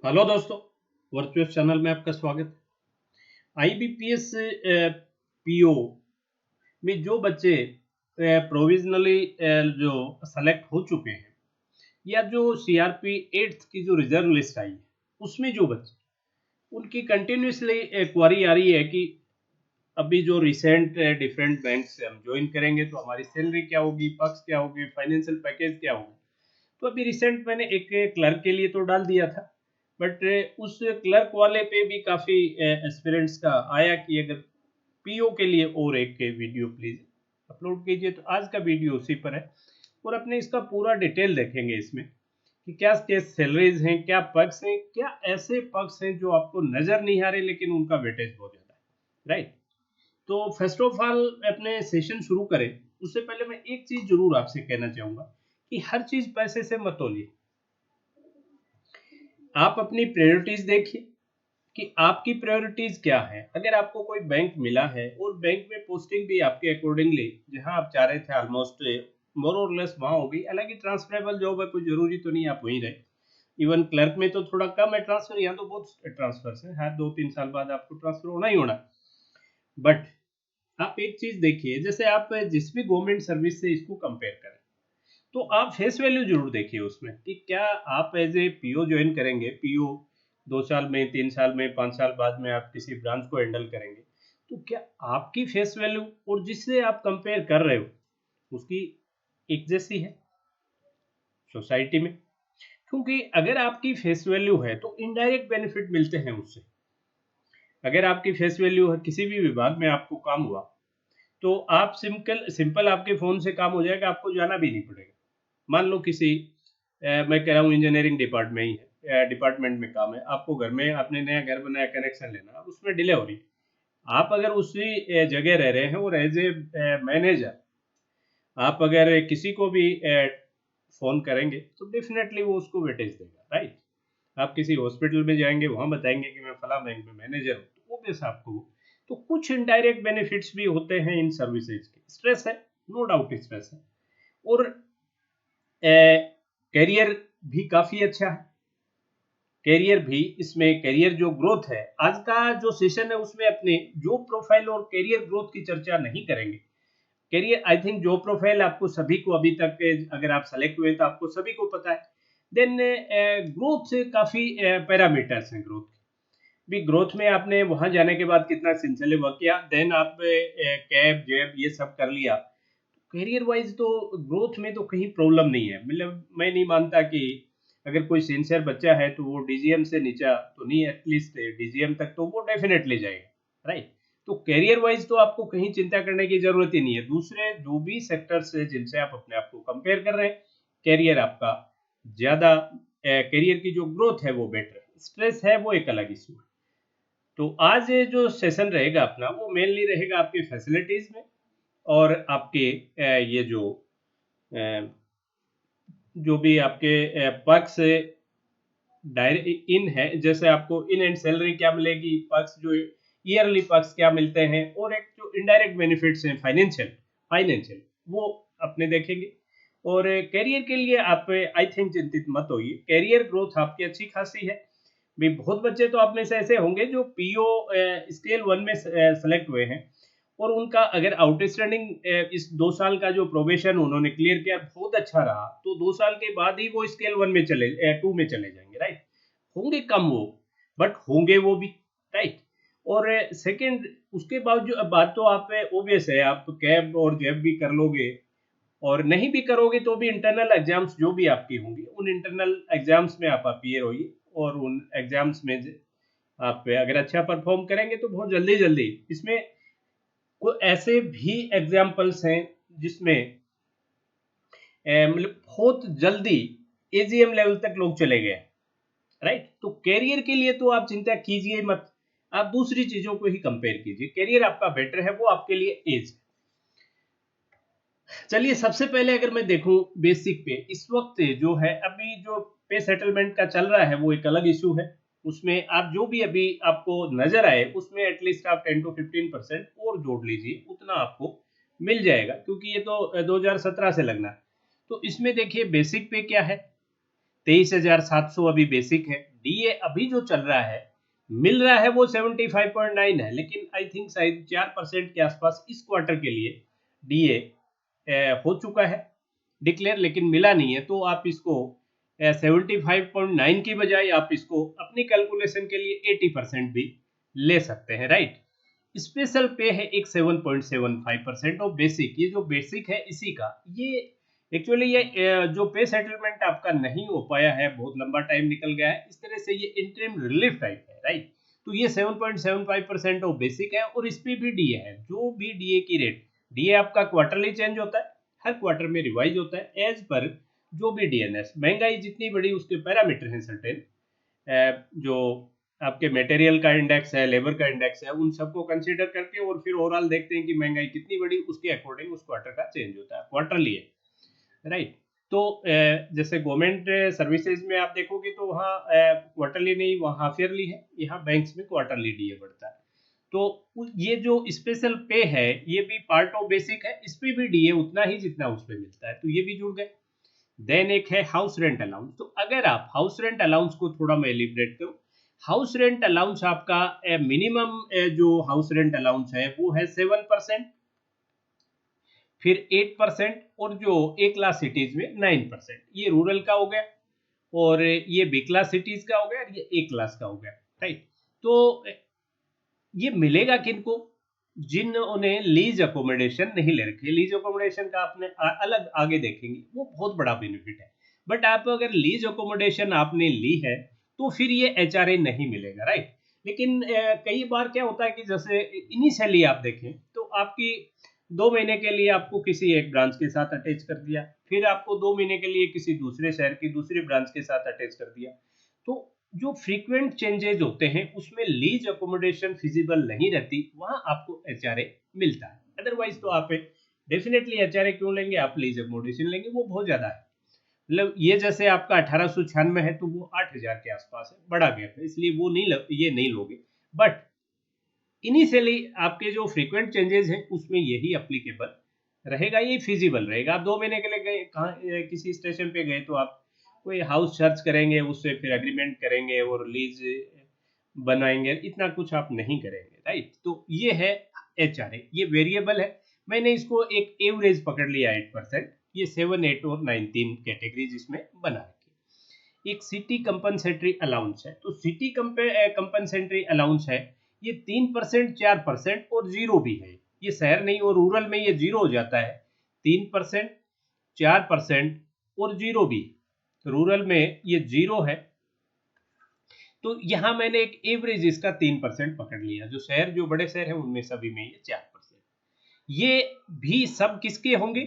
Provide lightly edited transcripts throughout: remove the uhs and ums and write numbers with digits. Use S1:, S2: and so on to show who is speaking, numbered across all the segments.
S1: Hello दोस्तों, virtual channel में आपका स्वागत है। आईबीपीएस पीओ में जो बच्चे प्रोविजनली जो सेलेक्ट हो चुके हैं या जो सीआरपी 8th की जो रिजर्व लिस्ट आई है उसमें जो बच्चे उनकी कंटिन्यूसली क्वारी आ रही है कि अभी जो रिसेंट डिफरेंट बैंक से हम ज्वाइन करेंगे तो हमारी सैलरी क्या होगी, पक्ष क्या होगी, फाइनेंशियल पैकेज क्या होगा। तो अभी रिसेंट मैंने एक क्लर्क के लिए तो डाल दिया था, बट उस क्लर्क वाले पे भी काफ़ी एस्पिरेंट्स का आया कि अगर पीओ के लिए और एक वीडियो प्लीज अपलोड कीजिए। तो आज का वीडियो उसी पर है और अपने इसका पूरा डिटेल देखेंगे इसमें कि क्या क्या सैलरीज हैं, क्या पक्ष हैं, क्या ऐसे पक्ष हैं जो आपको नजर नहीं आ रहे लेकिन उनका वेटेज बहुत ज्यादा है, राइट। तो फर्स्ट ऑफ ऑल अपने सेशन शुरू करें उससे पहले मैं एक चीज जरूर आपसे कहना चाहूंगा कि हर चीज पैसे से मत तोलिए। आप अपनी प्रायोरिटीज देखिए कि आपकी प्रायोरिटीज क्या है। अगर आपको कोई बैंक मिला है और बैंक में पोस्टिंग भी आपके अकॉर्डिंगली जहां आप चाह रहे थे ऑलमोस्ट मोर और लेस वहां होगी, हालांकि ट्रांसफरेबल जॉब है, कोई जरूरी तो नहीं आप वहीं रहे। इवन क्लर्क में तो थोड़ा कम है ट्रांसफर, यहाँ तो बहुत ट्रांसफर है, हर 2-3 साल बाद आपको ट्रांसफर होना ही होना। बट आप एक चीज देखिए, जैसे आप जिस भी गवर्नमेंट सर्विस से इसको कंपेयर करें तो आप फेस वैल्यू जरूर देखिए उसमें कि क्या आप एज ए पीओ ज्वाइन करेंगे, पीओ 2 साल में, 3 साल में, 5 साल बाद में आप किसी ब्रांच को हैंडल करेंगे, तो क्या आपकी फेस वैल्यू और जिससे आप कंपेयर कर रहे हो उसकी एक जैसी है सोसाइटी में। क्योंकि अगर आपकी फेस वैल्यू है तो इनडायरेक्ट बेनिफिट मिलते हैं उससे। अगर आपकी फेस वैल्यू है, किसी भी विभाग में आपको काम हुआ तो आप सिंपल सिंपल आपके फोन से काम हो जाएगा, आपको जाना भी नहीं पड़ेगा। मान लो किसी मैं कह रहा हूँ इंजीनियरिंग डिपार्टमेंट ही है, डिपार्टमेंट में काम है, आपको घर में आपने नया घर बनाया, कनेक्शन लेना, अब उसमें डिले हो रही है। आप अगर उसी जगह रह रहे हैं और एज ए मैनेजर आप अगर किसी को भी फोन करेंगे तो डेफिनेटली वो उसको वेटेज देगा, राइट। आप किसी हॉस्पिटल में जाएंगे, वहां बताएंगे कि मैं फला बैंक में मैनेजर हूँ, तो ऑब्वियस आपको। तो कुछ इनडायरेक्ट बेनिफिट्स भी होते हैं इन सर्विसेज के। स्ट्रेस है, नो डाउट स्ट्रेस है, और करियर भी काफी अच्छा है। करियर भी इसमें, करियर जो ग्रोथ है, आज का जो सेशन है उसमें अपने जॉब प्रोफाइल और करियर ग्रोथ की चर्चा नहीं करेंगे। Career I think job profile आपको सभी को अभी तक अगर आप सेलेक्ट हुए तो आपको सभी को पता है। देन ग्रोथ से काफी पैरामीटर्स हैं ग्रोथ के भी। ग्रोथ में आपने वहां जाने के बाद कितना सिंसियरली वर्क किया, देन आप कैब जेब ये सब कर लिया। करियर वाइज तो ग्रोथ में तो कहीं प्रॉब्लम नहीं है। मतलब मैं नहीं मानता कि अगर कोई सिंसियर बच्चा है तो वो डीजीएम से नीचा तो नहीं, एटलीस्ट डीजीएम तक तो वो डेफिनेटली जाएगा, राइट। तो करियर वाइज तो आपको कहीं चिंता करने की जरूरत ही नहीं है। दूसरे जो भी सेक्टर्स है जिनसे आप अपने आप को कंपेयर कर रहे हैं, करियर आपका ज्यादा, करियर की जो ग्रोथ है वो बेटर है। स्ट्रेस है वो एक अलग इशू है। तो आज ये जो सेशन रहेगा अपना वो मेनली रहेगा आपकी फैसिलिटीज में और आपके ये जो जो भी आपके पर्क्स डायरेक्ट इन है, जैसे आपको इन एंड सैलरी क्या मिलेगी, पर्क्स जो ईयरली पर्क्स क्या मिलते हैं, और एक जो इनडायरेक्ट बेनिफिट्स हैं फाइनेंशियल फाइनेंशियल वो अपने देखेंगे। और करियर के लिए आप आई थिंक चिंतित मत होइए, करियर ग्रोथ आपकी अच्छी खासी है। भी बहुत बच्चे तो आप में से ऐसे होंगे जो पीओ स्केल 1 में सेलेक्ट हुए हैं और उनका अगर आउटस्टैंडिंग इस 2 साल का जो प्रोबेशन उन्होंने क्लियर किया बहुत अच्छा रहा, तो 2 साल के बाद ही वो स्केल 1 में चले 2 में चले जाएंगे, राइट। होंगे कम वो, बट होंगे वो भी, राइट। और सेकंड उसके बाद जो बात तो आप ओबियस है, आप कैब और जैब भी कर लोगे, और नहीं भी करोगे तो भी इंटरनल एग्जाम्स जो भी आपकी होंगी उन इंटरनल एग्जाम्स में आप अपीयर होइए, और उन एग्जाम्स में आप अगर अच्छा परफॉर्म करेंगे तो बहुत जल्दी जल्दी इसमें कोई ऐसे भी एग्जाम्पल्स हैं जिसमें मतलब बहुत जल्दी एजीएम लेवल तक लोग चले गए, राइट। तो कैरियर के लिए तो आप चिंता कीजिए मत, आप दूसरी चीजों को ही कंपेयर कीजिए। कैरियर आपका बेटर है, वो आपके लिए एज। चलिए सबसे पहले अगर मैं देखूं बेसिक पे, इस वक्त जो है अभी जो पे सेटलमेंट का चल रहा है वो एक अलग इशू है। उसमें आप जो भी अभी आपको नजर आए उसमें एटलीस्ट आप 10 to 15% और जोड़ लीजिए, उतना आपको मिल जाएगा, क्योंकि ये तो 2017 से लगना है। तो इसमें देखिए बेसिक पे क्या है, 23,700 अभी बेसिक है। डीए अभी जो चल रहा है, मिल रहा है वो 75.9 है, लेकिन आई थिंक शायद 4% के आसपास इस क्वार्टर के लिए डीए हो चुका है डिक्लेयर, लेकिन मिला नहीं है। तो आप इसको 75.9 की बजाय आप इसको अपनी कैलकुलेशन के लिए 80% भी ले सकते हैं, राइट। स्पेशल पे है एक 7.75% और बेसिक, ये जो बेसिक है इसी का, ये एक्चुअली ये जो पे सेटलमेंट आपका नहीं हो पाया है, बहुत लंबा टाइम निकल गया है, इस तरह से ये इंटरिम रिलीफ टाइप है, राइट। तो ये 7.75% ऑफ बेसिक है और इस पे भी डीए है। जो भी डीए की रेट, डीए आपका क्वार्टरली चेंज होता है, हर क्वार्टर में रिवाइज होता है एज पर जो भी डीएनएस, महंगाई जितनी बड़ी उसके पैरामीटर हैं सर्टेन, जो आपके मटेरियल का इंडेक्स है, लेबर का इंडेक्स है, उन सबको कंसीडर करके और फिर ओवरऑल देखते हैं कि महंगाई कितनी बड़ी, उसके अकॉर्डिंग उस क्वार्टर का चेंज होता है, क्वार्टरली है, राइट। तो जैसे गवर्नमेंट सर्विसेज में आप देखोगे तो वहाँ क्वार्टरली नहीं, वहाँ हाफ ईयरली है, यहाँ बैंक्स में क्वार्टरली डीए बढ़ता है। तो ये जो स्पेशल पे है ये भी पार्ट ऑफ बेसिक है, इस पे भी डीए उतना ही जितना उस पे मिलता है, तो ये भी जुड़ गए। देन एक है हाउस रेंट अलाउंस। तो अगर आप हाउस रेंट अलाउंस को थोड़ा मैं एलिब्रेट करूं, हाउस रेंट अलाउंस आपका मिनिमम जो हाउस रेंट अलाउंस है वो है 7%, फिर 8%, और जो ए क्लास सिटीज में 9%। ये रूरल का हो गया, और ये बी क्लास सिटीज का हो गया, और ये ए क्लास का हो गया, राइट। तो ये मिलेगा किनको? जिन्होंने लीज अकोमोडेशन नहीं ले रखी। लीज अकोमोडेशन का आपने अलग आगे देखेंगे, वो बहुत बड़ा बेनिफिट है। बट आप अगर लीज अकोमोडेशन आपने ली है तो फिर ये एचआरए नहीं मिलेगा, राइट। लेकिन कई बार क्या होता है कि जैसे इनिशियली आप देखें तो आपकी 2 महीने के लिए आपको किसी एक ब्रांच के साथ अटैच कर दिया, फिर आपको 2 महीने के लिए किसी दूसरे शहर की दूसरी ब्रांच के साथ अटैच कर दिया। तो जो फ्रीक्वेंट चेंजेज होते हैं उसमें लीज अकोमोडेशन फिजिबल नहीं रहती, वहां आपको एचआरए मिलता है। अदरवाइज तो आप डेफिनेटली एचआरए क्यों लेंगे, आप लीज अकोमोडेशन लेंगे, वो बहुत ज्यादा है। मतलब ये जैसे आपका 1896 है तो वो 8,000 के आसपास है, बड़ा गैप है, इसलिए वो नहीं ये नहीं लोगे। बट इनिशियली आपके जो फ्रीक्वेंट चेंजेस हैं उसमें यही अप्लीकेबल रहेगा, ये फिजिबल रहेगा। आप 2 महीने के लिए गए कहाँ, किसी स्टेशन पे गए तो आप कोई हाउस सर्च करेंगे, उससे फिर एग्रीमेंट करेंगे और लीज बनाएंगे, इतना कुछ आप नहीं करेंगे, राइट। तो ये है एचआरए, ये वेरिएबल है। मैंने इसको एक एवरेज पकड़ लिया 8%, ये 7, 8 और 9 तीन कैटेगरीज इसमें बना रखी। एक सिटी कंपनसेटरी अलाउंस है। तो सिटी कंपनसेटरी अलाउंस है, ये 3%, 4% और जीरो भी है। ये शहर नहीं और रूरल में ये जीरो हो जाता है, 3%, 4% और जीरो भी। रूरल में ये जीरो है। तो यहां मैंने एक एवरेज इसका 3% पकड़ लिया। जो शहर, जो बड़े शहर हैं उनमें सभी में ये 4%। ये भी सब किसके होंगे?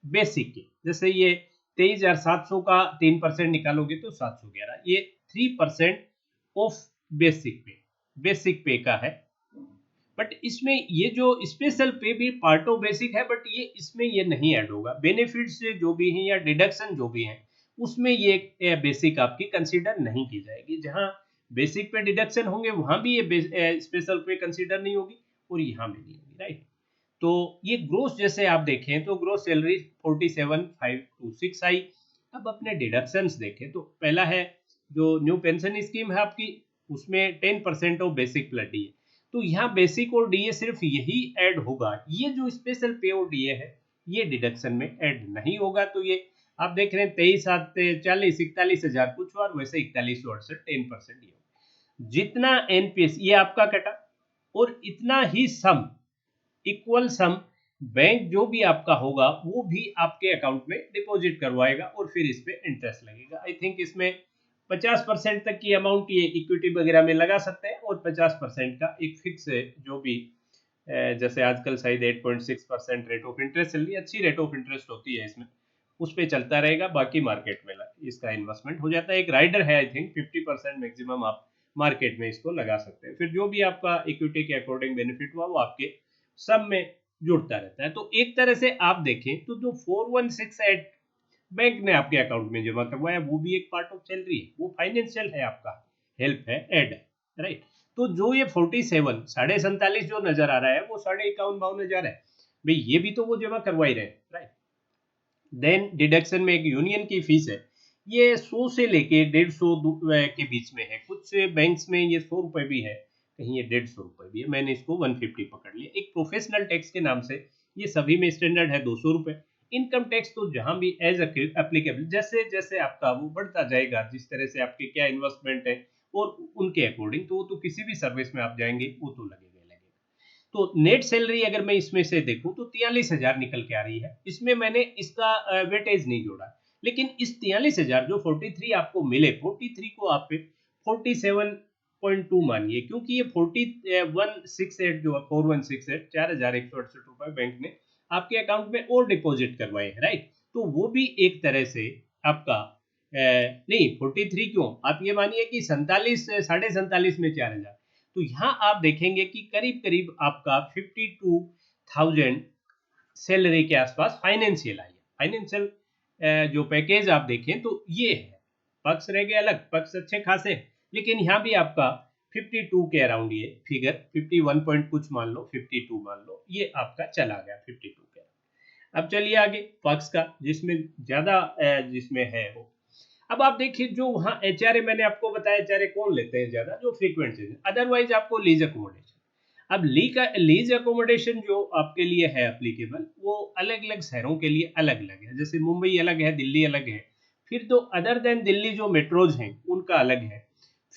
S1: बेसिक के। जैसे ये 23,700 का 3% निकालोगे तो 711, ये 3% ऑफ बेसिक पे, बेसिक पे का है। बट इसमें ये जो स्पेशल पे भी पार्ट ऑफ बेसिक है, बट ये इसमें ये नहीं ऐड होगा। बेनिफिट्स जो भी हैं या डिडक्शन जो भी हैं उसमें ये बेसिक आपकी कंसीडर नहीं की जाएगी। जहां बेसिक पे डिडक्शन होंगे वहां भी ये स्पेशल पे कंसीडर नहीं होगी, और यहाँ भी नहीं होगी, राइट। तो ये ग्रोस जैसे आप देखें तो ग्रोस सैलरी 47,526 आई। अब अपने डिडक्शंस देखें तो पहला है जो न्यू पेंशन स्कीम है आपकी, उसमें 10% ऑफ बेसिक प्लस डीए। तो यहाँ बेसिक और डीए सिर्फ यही ऐड होगा, ये जो स्पेशल पे और डीए है ये डिडक्शन में ऐड नहीं होगा। तो ये आप देख रहे हैं 23, 7, 40, 41,000 कुछ और वैसे 4168, 10% ये जितना एनपीएस ये आपका कटा, और इतना ही सम, इक्वल सम बैंक जो भी आपका होगा वो भी आपके अकाउंट में डिपॉजिट करवाएगा और फिर इस पे इंटरेस्ट लगेगा। आई थिंक इसमें 50% तक की अमाउंट ये इक्विटी वगैरह में लगा सकते हैं, और 50% का एक फिक्स जो भी जैसे आजकल शायद 8.6% रेट ऑफ इंटरेस्ट चल रही है, अच्छी रेट ऑफ इंटरेस्ट होती है इसमें, उस पे चलता रहेगा। बाकी मार्केट में इसका इन्वेस्टमेंट हो जाता है। एक राइडर है, आई थिंक 50% मैक्सिमम आप मार्केट में इसको लगा सकते हैं। फिर जो भी आपका इक्विटी के अकॉर्डिंग बेनिफिट हुआ वो आपके सब में जुड़ता रहता है। तो एक तरह से आप देखें तो जो 4168 बैंक ने आपके अकाउंट में जमा करवाया वो भी एक पार्ट ऑफ सैलरी है, वो फाइनेंशियल है आपका, हेल्प है, एड है, राइट। तो जो ये 47, 47.5 जो नजर आ रहा है वो 51,52,52 है, भाई ये भी तो वो जमा करवा ही रहे हैं, राइट। देन डिडक्शन में एक यूनियन की फीस है, ये 100 से लेके 150 के बीच में है। कुछ बैंक्स में ये 100 रुपए भी है, कहीं ये 150 रुपए भी है। मैंने इसको 150 पकड़ लिया। एक प्रोफेशनल टैक्स के नाम से ये सभी में स्टैंडर्ड है 200 रुपए। इनकम टैक्स तो जहां भी एज एप्लीकेबल, जैसे जैसे आपका वो बढ़ता जाएगा, जिस तरह से आपके क्या इन्वेस्टमेंट है और उनके अकॉर्डिंग, तो वो तो किसी भी सर्विस में आप जाएंगे वो तो लगेगा ही लगेगा। तो नेट सैलरी अगर मैं इसमें से देखूं तो 43,000 निकल के आ रही है। इसमें मैंने इसका वेटेज नहीं जोड़ा, लेकिन इस 43,000 जो 43 आपको मिले, 43 को आप 47.2 मानिए, क्योंकि ये 4168 जो है 4168 4,168 रुपए बैंक ने आपके अकाउंट में और डिपॉजिट करवाए हैं, राइट। तो वो भी एक तरह से आपका नहीं, 43 क्यों, आप ये मानिए कि 47 47.5 में 4,000। तो यहाँ आप देखेंगे कि करीब करीब आपका 52,000 सैलरी के आसपास फाइनेंशियल आई है। फाइनेंशियल जो पैकेज आप देखें तो ये है। पक्ष रह गए अलग, पक्ष अच्छे खासे, लेकिन यहाँ भी आपका 52 के अराउंड ये फिगर, 51 पॉइंट कुछ मान लो, 52 मान लो, ये आपका चला गया 52 के। अब चलिए आगे पक्ष का, जिसमें ज्यादा जिसमें है वो। अब आप देखिए जो वहाँ एचआरए, मैंने आपको बताया एचआरए कौन लेते हैं ज्यादा, जो फ्रीक्वेंट चीज, अदरवाइज आपको लीज अकोमोडेशन। अब लीज अकोमोडेशन जो आपके लिए है एप्लीकेबल, वो अलग अलग शहरों के लिए अलग अलग है। जैसे मुंबई अलग है, दिल्ली अलग है, फिर तो अदर देन दिल्ली जो मेट्रोज हैं उनका अलग है,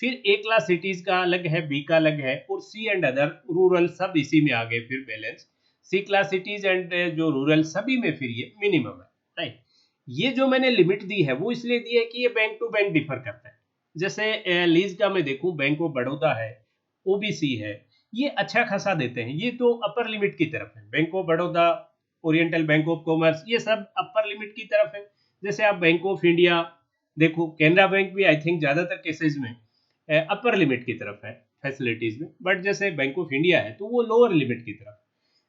S1: फिर ए क्लास सिटीज का अलग है, बी का अलग है, और सी एंड अदर रूरल सब इसी में आ गए फिर balance. C class cities and जो रूरल सभी में फिर ये मिनिमम है, राइट। ये जो मैंने लिमिट दी है वो इसलिए दी है कि ये बैंक टू बैंक डिफर करता है। जैसे लीज का मैं देखूं, बैंक ऑफ बड़ौदा है, ओबीसी है, ये अच्छा खासा देते हैं, ये तो अपर लिमिट की तरफ है। Bank of Baroda, oriental bank of commerce, ये सब अपर लिमिट की तरफ है। जैसे आप बैंक ऑफ इंडिया देखो, कैनरा बैंक भी आई थिंक ज्यादातर केसेस में अपर लिमिट की तरफ है फैसिलिटीज में, बट जैसे बैंक ऑफ इंडिया है तो वो लोअर लिमिट की तरफ।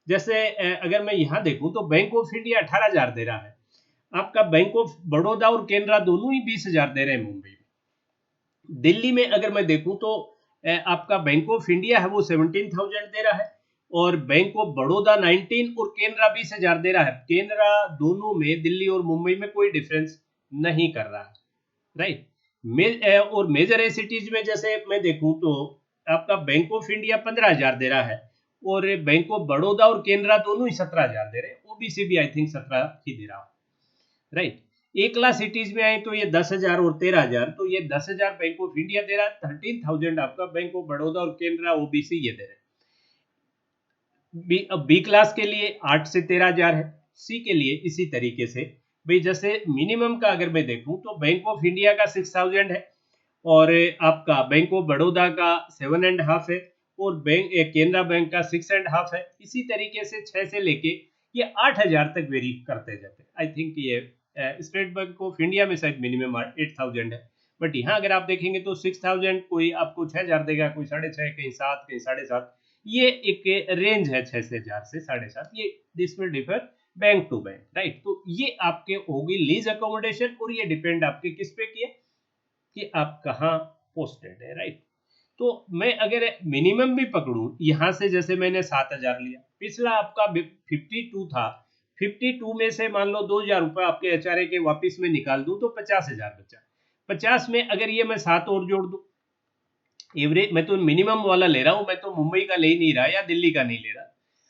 S1: जैसे अगर मैं यहाँ देखूं तो बैंक ऑफ इंडिया 18,000 दे रहा है, आपका बैंक ऑफ बड़ौदा और केनरा दोनों ही 20,000 दे रहे हैं मुंबई में। दिल्ली में अगर मैं देखूं तो आपका बैंक ऑफ इंडिया है वो 17,000 दे रहा है, और बैंक ऑफ बड़ौदा 19 और केनरा 20,000 दे रहा है। केनरा दोनों में, दिल्ली और मुंबई में कोई डिफरेंस नहीं कर रहा है, राइट। और मेजर ए सिटीज में जैसे मैं देखूं तो आपका बैंक ऑफ इंडिया 15,000 दे रहा है, और बैंक ऑफ बड़ौदा और केनरा दोनों ही 17,000 दे रहे हैं। ओबीसी भी आई थिंक 17 ही दे रहा है, राइट। ए क्लास सिटीज में आए तो ये 10,000 और 13,000, तो ये 10,000 बैंक ऑफ इंडिया दे रहा है, 13,000 आपका बैंक ऑफ बड़ौदा और केनरा ओबीसी ये दे रहे हैं। बी क्लास के लिए 8 से 13,000 है, सी के लिए इसी तरीके से। भाई जैसे मिनिमम का अगर मैं देखूं तो बैंक ऑफ इंडिया का 6,000 है, और आपका बैंक ऑफ बड़ौदा का 7.5 है, और केनरा बैंक का 6.5 है। इसी तरीके से 6 से लेके ये 8,000 तक वेरी करते जाते हैं। आई थिंक ये स्टेट बैंक ऑफ इंडिया में शायद मिनिमम 8,000 है, बट यहाँ अगर आप देखेंगे तो 6,000, कोई आपको 6,000 देगा, कोई 6.5, कहीं 7, कहीं 7.5। ये एक रेंज है 6 से 4 से 7.5, ये this will differ bank to bank, right. तो ये आपके होगी लीज अकोमोडेशन, और ये डिपेंड आपके किस पे किए कि आप कहाँ पोस्टेड है, राइट। तो मैं अगर मिनिमम भी पकड़ूं यहां से, जैसे मैंने 7,000 लिया, पिछला आपका 52 था, 52 में से मान लो 2,000 रुपए आपके एचआरए के वापिस में निकाल दूं तो 50,000 बचा। 50 में अगर ये मैं 7 और जोड़ दूं, एवरेज मैं तो मिनिमम वाला ले रहा हूं, मैं तो मुंबई का ले ही नहीं रहा या दिल्ली का नहीं ले रहा।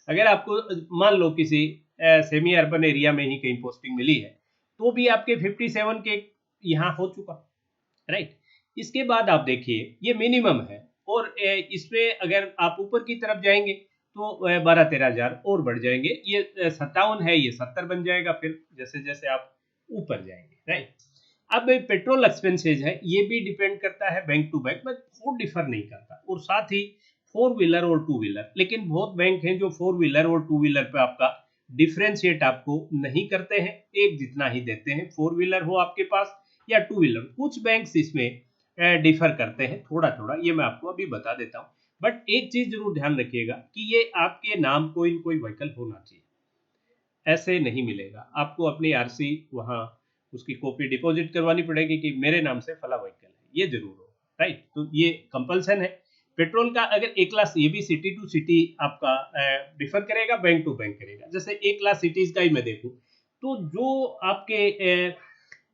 S1: अगर आपको मान लो किसी सेमी अर्बन एरिया में ही कहीं पोस्टिंग मिली है, तो भी आपके 57 के यहाँ हो चुका, राइट। इसके बाद आप देखिए ये मिनिमम है, और इसमें अगर आप ऊपर की तरफ जाएंगे तो 12-13,000 और बढ़ जाएंगे। ये 57 है, ये 70 बन जाएगा फिर जैसे जैसे आप ऊपर जाएंगे, राइट। अब पेट्रोल एक्सपेंसेज है, ये भी डिपेंड करता है बैंक टू बैंक, बट वो डिफर नहीं करता। और साथ ही फोर व्हीलर और टू व्हीलर, लेकिन बहुत बैंक हैं जो फोर व्हीलर और टू व्हीलर पे आपका डिफ्रेंशिएट आपको नहीं करते हैं, एक जितना ही देते हैं, फोर व्हीलर हो आपके पास या टू व्हीलर। कुछ बैंक्स इसमें डिफर करते हैं थोड़ा थोड़ा, ये मैं आपको अभी बता देता हूँ। बट एक चीज जरूर ध्यान रखिएगा कि ये आपके नाम कोई कोई व्हीकल होना चाहिए, ऐसे नहीं मिलेगा। आपको अपनी आरसी वहाँ उसकी कॉपी डिपॉजिट करवानी पड़ेगी कि मेरे नाम से फला व्हीकल है, ये जरूर हो, राइट। तो ये कंपल्सन है। पेट्रोल का अगर ए क्लास, ये भी सिटी टू सिटी आपका डिफर करेगा, बैंक टू बैंक करेगा। जैसे ए क्लास सिटीज का ही मैं देखूं तो जो आपके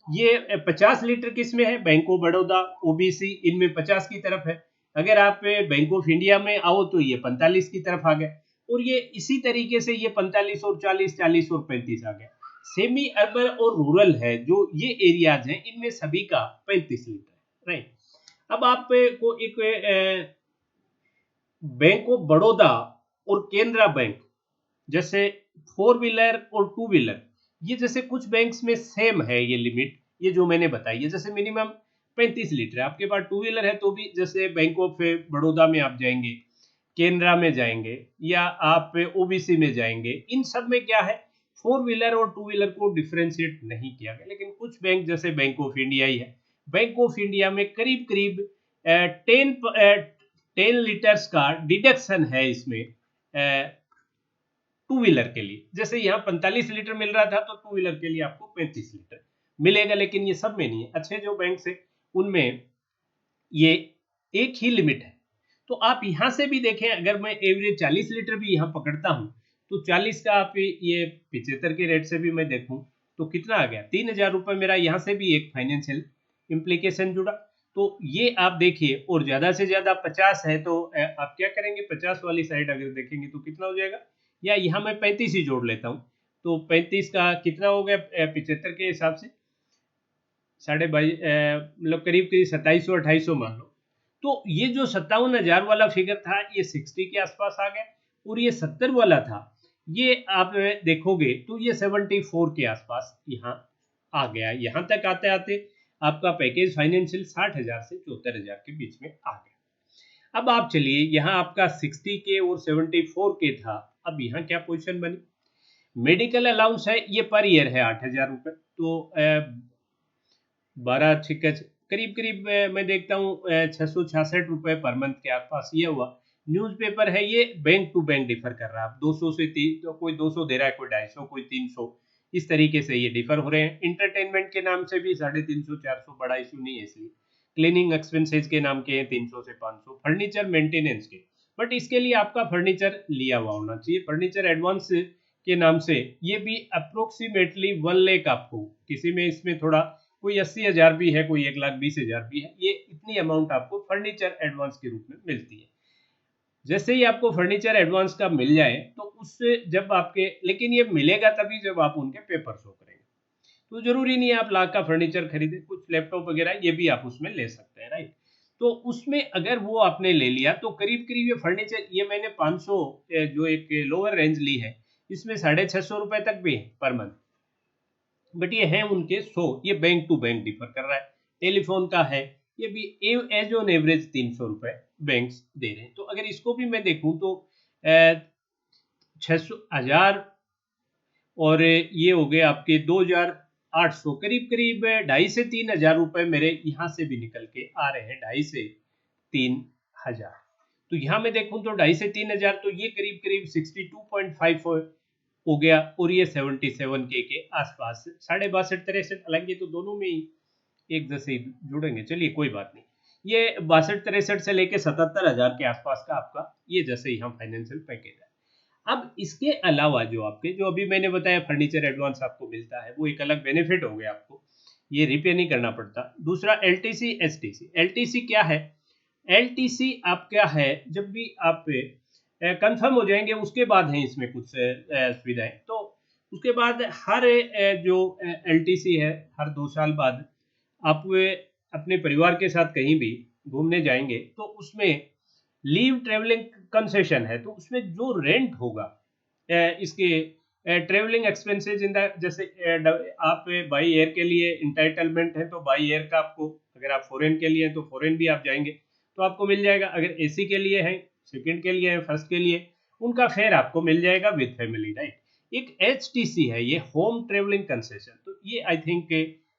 S1: ये 50 लीटर किस में है? बैंक ऑफ बड़ौदा, ओबीसी, इनमें 50 की तरफ है। अगर आप बैंक ऑफ इंडिया में आओ तो ये 45 की तरफ आ गया, और ये इसी तरीके से ये 45 और 40, 40 और 35 आ गया। सेमी अर्बन और रूरल है जो ये एरियाज हैं, इनमें सभी का 35 लीटर है, राइट। अब आप को एक बैंक ऑफ बड़ौदा और केनरा बैंक जैसे फोर व्हीलर और टू व्हीलर, ये जैसे कुछ बैंक्स में सेम है ये लिमिट, ये जो मैंने बताई है, जैसे मिनिमम 35 लीटर है। आपके पास टू व्हीलर है तो भी जैसे बैंक ऑफ बड़ौदा में आप जाएंगे, केनरा में जाएंगे, या आप ओबीसी में जाएंगे, इन सब में क्या है, फोर व्हीलर और टू व्हीलर को डिफ्रेंशिएट नहीं किया गया। लेकिन कुछ बैंक जैसे बैंक ऑफ इंडिया ही है, बैंक ऑफ इंडिया में करीब करीब 10 लीटर्स का डिडक्शन है इसमें टू व्हीलर के लिए। जैसे यहाँ 45 लीटर मिल रहा था तो टू व्हीलर के लिए आपको 35 लीटर मिलेगा, लेकिन ये सब में नहीं है। अच्छे जो बैंक है उनमें ये एक ही लिमिट है। तो आप यहाँ से भी देखें, अगर मैं एवरेज 40 लीटर भी यहाँ पकड़ता हूँ तो 40 का आप ये 75 के रेट से भी मैं देखूँ तो कितना आ गया, 3,000 रुपये मेरा यहाँ से भी एक फाइनेंशियल इम्प्लीकेशन जुड़ा। तो ये आप देखिए, और ज्यादा से ज्यादा 50 है तो आप क्या करेंगे, 50 वाली साइड अगर देखेंगे तो कितना हो जाएगा, या यहाँ मैं 35 ही जोड़ लेता हूँ तो 35 का कितना हो गया 75 के हिसाब से, साढ़े बाईस, मतलब करीब करीब 2700 2800 मान लो। तो ये जो 57,000 वाला फिगर था ये 60 के आसपास आ गया, और ये 70 वाला था ये आप देखोगे तो ये 74 के आसपास यहाँ आ गया। यहाँ तक आते आते आपका पैकेज फाइनेंशियल 60,000 से 74,000 के बीच में आ गया। अब आप चलिए, यहाँ आपका 60 के और 74 के था, अब यहाँ क्या पोजीशन बनी, मेडिकल अलाउंस है ये पर ईयर है 8,000 रुपये, तो 12 छिक्का करीब करीब मैं देखता हूँ 666 रुपये पर मंथ के आसपास ये हुआ। न्यूज़पेपर है ये बैंक टू बैंक डिफर कर रहा है, 200 से 3, तो कोई 200 दे रहा है, कोई 250, कोई 300, इस तरीके से ये डिफर हो रहे हैं। इंटरटेनमेंट के नाम से भी 350 400 बड़ा इशू नहीं है इसलिए। क्लीनिंग एक्सपेंसेस के नाम के हैं 300 से 500, फर्नीचर मेंटेनेंस के, बट इसके लिए आपका फर्नीचर लिया हुआ होना चाहिए। फर्नीचर एडवांस के नाम से ये भी अप्रोक्सीमेटली 1 लाख आपको, किसी में इसमें थोड़ा कोई 80,000 भी है, कोई 1,20,000 भी है, ये इतनी अमाउंट आपको फर्नीचर एडवांस के रूप में मिलती है। जैसे ही आपको फर्नीचर एडवांस का मिल जाए तो उससे जब आपके, लेकिन ये मिलेगा तभी जब आप उनके पेपर शो करेंगे। तो जरूरी नहीं है आप लाख का फर्नीचर खरीदे, कुछ लैपटॉप वगैरह ये भी आप उसमें ले सकते हैं, राइट। तो उसमें अगर वो आपने ले लिया तो करीब करीब ये फर्नीचर, ये मैंने 500 जो एक लोअर रेंज ली है, इसमें 650 रुपए तक भी है पर मंथ, बट ये है उनके 100, ये बैंक टू बैंक डिफर कर रहा है। टेलीफोन का है, ये भी एज ऑन एवरेज 300 रुपए बैंक्स दे रहे हैं। तो अगर इसको भी मैं देखूं तो 600,000 और ये हो गए आपके 2,800, करीब करीब 2,500 से 3,000 रुपए मेरे यहाँ से भी निकल के आ रहे हैं, 2,500 से 3,000। तो यहाँ मैं देखूं तो 2,500 से 3,000, तो ये करीब करीब 62.5 हो गया, और ये 77 के आसपास 62 63, हालांकि तो दोनों में ही एक जैसे ही जुड़ेंगे, चलिए कोई बात नहीं। ये 62 63 से लेके 77,000 के आसपास का आपका ये जैसे यहाँ फाइनेंशियल पैकेज है। अब इसके अलावा जो आपके, जो अभी मैंने बताया फर्नीचर एडवांस आपको मिलता है, वो एक अलग बेनिफिट हो गया आपको, ये रिपे नहीं करना पड़ता। दूसरा एलटीसी एसटीसी। एलटीसी क्या है, एलटीसी आप क्या है, जब भी आप कंफर्म हो जाएंगे उसके बाद है इसमें कुछ सुविधाएं, तो उसके बाद हर जो एलटीसी है, हर 2 साल बाद आप अपने परिवार के साथ कहीं भी घूमने जाएंगे तो उसमें लीव ट्रेवलिंग कंसेशन है, तो उसमें जो रेंट होगा इसके ट्रेवलिंग एक्सपेंसेस इन द, जैसे आप बाई एयर के लिए इंटाइटलमेंट है तो बाई एयर का आपको, अगर आप फॉरेन के लिए हैं तो फॉरेन भी आप जाएंगे तो आपको मिल जाएगा, अगर एसी के लिए है, सेकंड के लिए है, फर्स्ट के लिए, उनका फेयर आपको मिल जाएगा विद फैमिली, राइट। एक एचटीसी है, ये होम ट्रेवलिंग कंसेशन, तो ये आई थिंक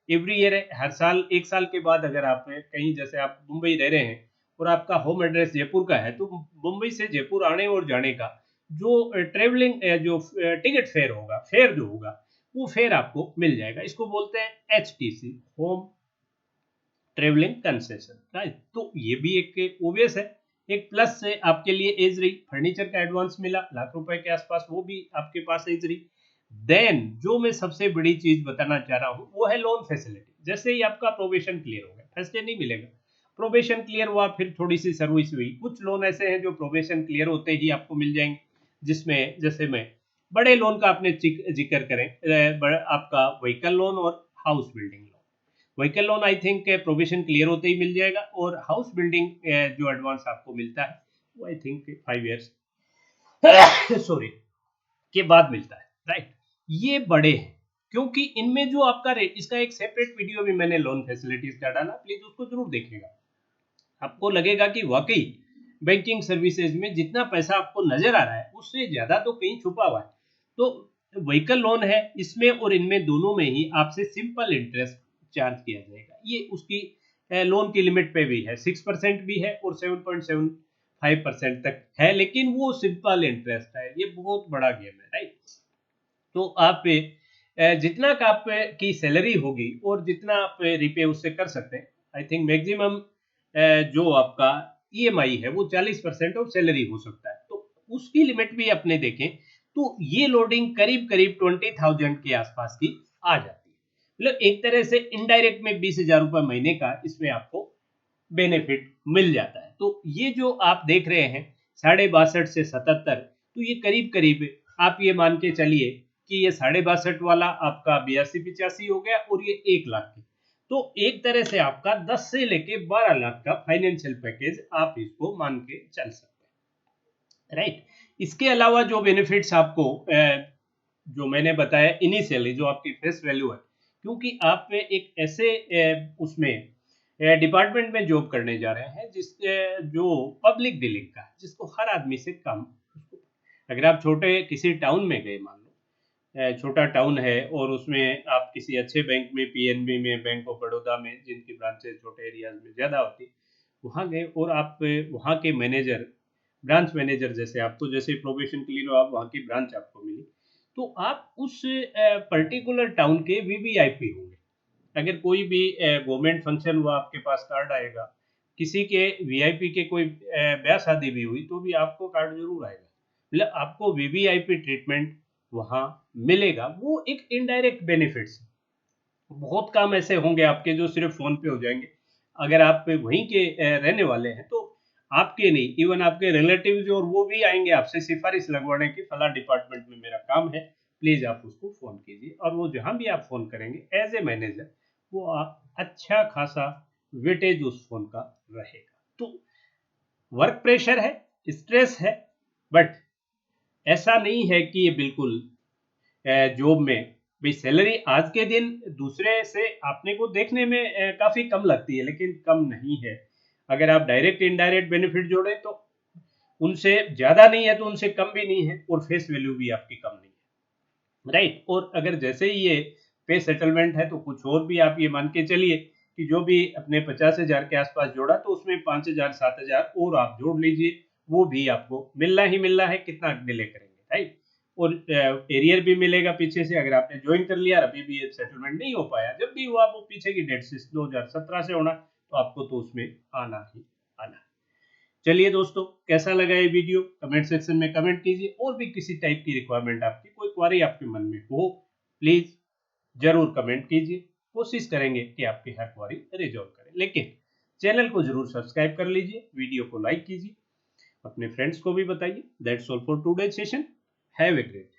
S1: एवरी ईयर है, हर साल, 1 साल के बाद अगर आप कहीं, जैसे आप मुंबई रह रहे हैं और आपका होम एड्रेस जयपुर का है, तो मुंबई से जयपुर आने और जाने का जो ट्रेवलिंग जो टिकट फेयर होगा, फेयर जो होगा, वो फेयर आपको मिल जाएगा। इसको बोलते हैं HTC, home travelling concession, right. तो ये भी एक ओबियस है, एक प्लस से आपके लिए एज रही। फर्नीचर का एडवांस मिला लाख रुपए के आसपास, वो भी आपके पास एज रही। देन जो मैं सबसे बड़ी चीज बताना चाह रहा हूँ वो है लोन फैसिलिटी। जैसे ही आपका प्रोबेशन क्लियर हो गया, फर्स्ट डे नहीं मिलेगा, प्रोबेशन क्लियर हुआ, फिर थोड़ी सी सर्विस हुई। कुछ लोन ऐसे हैं जो प्रोबेशन क्लियर होते ही आपको मिल जाएंगे, जिसमें जैसे मैं बड़े लोन का आपने जिक्र करें, आपका व्हीकल लोन और house building loan. Vehicle loan I think provision clear होते ही मिल जाएगा, और हाउस बिल्डिंग जो एडवांस आपको मिलता है वो आई थिंक 5 years सॉरी के बाद मिलता है, राइट। ये बड़े हैं, क्योंकि इनमें जो आपका रेट, इसका एक सेपरेट वीडियो भी मैंने लोन फैसिलिटीज का डाला, प्लीज उसको जरूर देखिएगा। आपको लगेगा कि वाकई बैंकिंग सर्विसेज में जितना पैसा आपको नजर आ रहा है उससे ज्यादा तो कहीं छुपा हुआ है। तो व्हीकल लोन है, इसमें और इनमें दोनों में ही आपसे सिंपल इंटरेस्ट चार्ज किया जाएगा। ये उसकी लोन की लिमिट पे भी है, 6% भी है और 7.75% तक है, लेकिन वो सिंपल इंटरेस्ट है। ये बहुत बड़ा गेम है, राइट। तो आप जितना का आप की सैलरी होगी और जितना आप रिपे उससे कर सकते हैं, आई थिंक मैक्सिमम जो आपका ईएमआई है वो 40% ऑफ सैलरी हो सकता है। तो उसकी लिमिट भी अपने देखें तो ये लोडिंग करीब करीब 20,000 के आसपास की आ जाती है। मतलब एक तरह से इनडायरेक्ट में 20,000 रुपए महीने का इसमें आपको बेनिफिट मिल जाता है। तो ये जो आप देख रहे हैं 62.5 से 77, तो ये करीब करीब आप ये मान के चलिए कि ये 62.5 वाला आपका 82-85 हो गया, और ये 1 लाख की। तो एक तरह से आपका 10 से लेके 12 लाख का फाइनेंशियल पैकेज आप इसको मान के चल सकते हैं, राइट। इसके अलावा जो बेनिफिट्स आपको जो मैंने बताया इनिशियली, जो आपकी फेस वैल्यू है, क्योंकि आप एक ऐसे उसमें डिपार्टमेंट में जॉब करने जा रहे हैं जिस जो पब्लिक डीलिंग का, जिसको हर आदमी से कम। अगर आप छोटे किसी टाउन में गए, मान लो छोटा टाउन है और उसमें आप किसी अच्छे बैंक में, पीएनबी में, बैंक ऑफ बड़ौदा में, जिनकी ब्रांचेस छोटे एरियाज में ज़्यादा होती, वहाँ गए और आप वहाँ के मैनेजर, ब्रांच मैनेजर, जैसे आपको जैसे प्रोबेशन क्लियर हो, आप वहाँ की ब्रांच आपको मिली, तो आप उस पर्टिकुलर टाउन के वीवीआईपी होंगे। अगर कोई भी गवर्नमेंट फंक्शन हुआ, आपके पास कार्ड आएगा। किसी के वीआईपी के कोई ब्याह शादी भी हुई तो भी आपको कार्ड जरूर आएगा। मतलब आपको वीवीआईपी ट्रीटमेंट वहाँ मिलेगा। वो एक इनडायरेक्ट बेनिफिट्स। बहुत काम ऐसे होंगे आपके जो सिर्फ फोन पे हो जाएंगे। अगर आप वहीं के रहने वाले हैं तो आपके नहीं, इवन आपके रिलेटिव्स और वो भी आएंगे आपसे सिफारिश लगवाने की, फला डिपार्टमेंट में मेरा काम है, प्लीज आप उसको फोन कीजिए। और वो जहां भी आप फोन करेंगे एज ए मैनेजर, वो आप अच्छा खासा वेटेज उस फोन का रहेगा। तो वर्क प्रेशर है, स्ट्रेस है, बट ऐसा नहीं है कि ये बिल्कुल जॉब में भाई सैलरी आज के दिन दूसरे से आपने को देखने में काफी कम लगती है, लेकिन कम नहीं है। अगर आप डायरेक्ट इनडायरेक्ट बेनिफिट जोड़े तो उनसे ज्यादा नहीं है, तो उनसे कम भी नहीं है, और फेस वैल्यू भी आपकी कम नहीं है, राइट। और अगर जैसे ही ये पे सेटलमेंट है तो कुछ और भी आप ये मान के चलिए कि जो भी अपने 50,000 के आसपास जोड़ा, तो उसमें 5,000 7,000 और आप जोड़ लीजिए, वो भी आपको मिलना ही मिलना है, कितना डिले करेंगे, राइट। और एरियर भी मिलेगा पीछे से, अगर आपने ज्वाइन कर लिया, अभी भी सेटलमेंट नहीं हो पाया, जब भी हुआ वो पीछे की डेट से 2017 से होना, तो आपको तो उसमें आना ही आना। चलिए दोस्तों, कैसा लगा ये वीडियो कमेंट सेक्शन में कमेंट कीजिए। और भी किसी टाइप की रिक्वायरमेंट आपकी, कोई क्वारी आपके मन में हो, प्लीज जरूर कमेंट कीजिए। कोशिश करेंगे कि आपकी हर क्वारी रिजॉल्व करें, लेकिन चैनल को जरूर सब्सक्राइब कर लीजिए, वीडियो को लाइक कीजिए, अपने फ्रेंड्स को भी बताइए। That's all for today session. Have a great